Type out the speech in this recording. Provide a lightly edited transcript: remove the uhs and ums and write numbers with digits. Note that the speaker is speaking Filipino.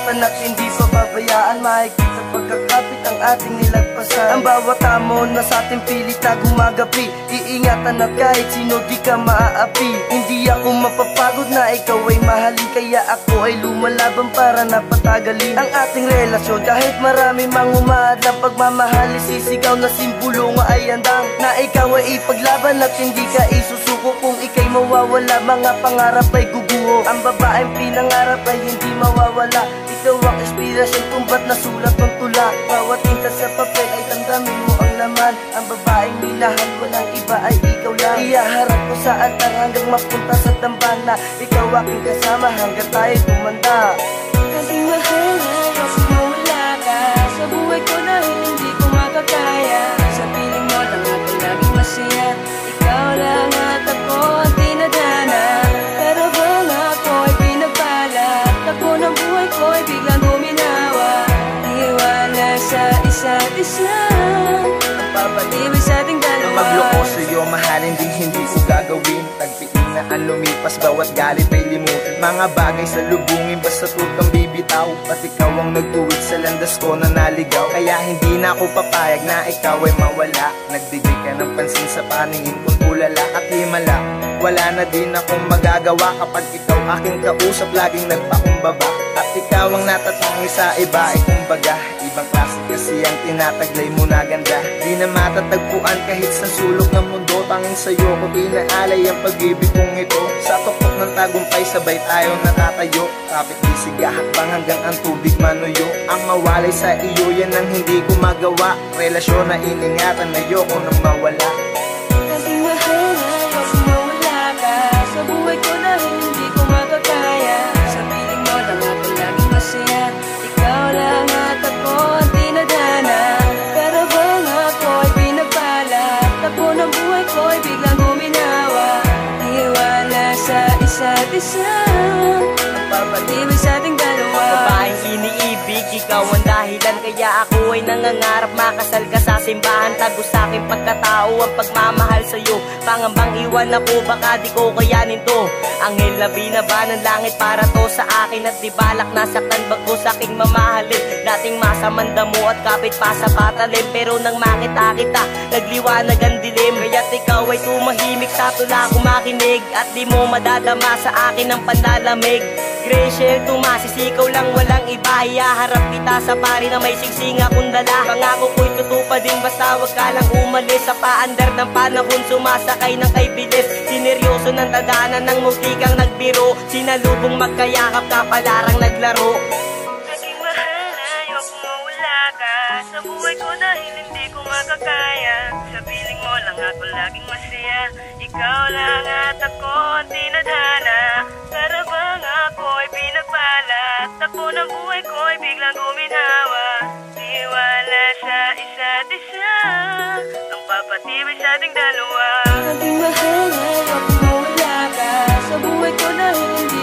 iingatan at hindi pababayaan. Mahigpit sa pagkakapit ang ating nilagpasan. Ang bawat hamon na sa ating pilit na gumagapi, iingatan at kahit sino di ka maaapi. Hindi ako mapapagod na ikaw ay mahalin, kaya ako ay lumalaban para napatagalin ang ating relasyon. Kahit marami mang humahad ng pagmamahal, sisigaw na simbolo nga ay handang na ikaw ay ipaglaban at hindi ka isusuko. Kung ika'y mawawala, mga pangarap ay guguho. Ang babaeng pinangarap ay hindi mawawala. Ikaw ang inspirasyon kung ba't nasulat ng tula. Bawat tinta sa papel ay damdamin mo ang laman. Ang babaeng minahal ko ng iba ay ikaw lang. Iyaharap ko sa altar hanggang mapunta sa dambana. Ikaw aking kasama hanggang tayo tumanda. Ating mahal na ayoko mawala ka sa buhay ko na hindi ko makakaya. Sa piling mo lang ako laging masaya. Ikaw lang at ako ang tinadhana. Pero bang ako ay pinagbalat, takbo ng buhay ko ay biglang guminawa. Iwala sa isa't isa, papatibay sa ating dalawa. Magloko sa'yo, mahalin din hindi ko gagawin. Tagpiin na ang lumipas, bawat galit ay limutin. Mga bagay sa lubungin, basta tutang bibitaw. Ba't ikaw ang nagtuwid sa landas ko na naligaw? Kaya hindi na ako papayag na ikaw ay mawala. Nagbigay ka ng pansin sa paningin kong tulala at himala. Wala na din akong magagawa kapag ikaw aking kausap, laging nagpakumbaba. At ikaw ang natatangi sa iba ay kumbaga ibang klase kasi ang tinataglay mo na ganda. Di na matatagpuan kahit sa sulok ng mundo. Tanging sa'yo ko pinaalay ang pag-ibig kong ito. Sa tuktok ng tagumpay sabay tayo natatayo. Kapit di sigahakbang hanggang ang tubig manuyo. Ang mawalay sa iyo yan ang hindi ko magawa. Relasyon na iningatan na ayoko nang mawala. Ating mahal na ayoko mawala ka sa buhay ko na hindi ko makakaya. Sa piling mo lang ako laging masaya. Ikaw lang at ako ang tinadhana. Pero bang ako ay pinagbalat, takbo ng buhay ko ay biglang guminawa. Iwala sa isa't isa, magpapatibay sa ating dalawa. Babaeng iniibig, ikaw ang dahilan, kaya ako ay nangangarap makasal ka sa simbahan. Tago sa aking pagkatao ang pagmamahal sa'yo. Pangambang iwan ako, baka di ko kayanin to. Anghel na binaba ng langit para to sa akin. At di balak nasaktan bago sa aking mamahalin. Dating masamanda mo at kapit pa sa patalim. Pero nang makita kita, nagliwanag ang dilim. Kaya't ikaw ay tumahimik sa tula ko makinig. At di mo madadama sa akin ang panlalamig. Gracel, tumasisikaw lang walang iba. Iyaharap kita sa pari na may singsing akong dala. Pangako ko'y tutupadin basta wag ka lang umalis. Sa paandar ng panahon sumasakay ng kay bilis. Sineryoso ng tadhana ng mutikang nagbiro. Sinalubong magkayakap kapalarang naglaro. Aking mahal na ayoko mawala ka sa buhay ko dahil hindi ko makakaya. Sa piling mo lang ako laging masaya. Ikaw lang at ako ang tinadhana. Para bang ako ay pinagbalat, takbo ng buhay ko ay biglang guminawa. Iwala sa isa't isa, ang papatibay sa ating dalawa. Ating mahal na ayoko mawala ka sa buhay ko dahil hindi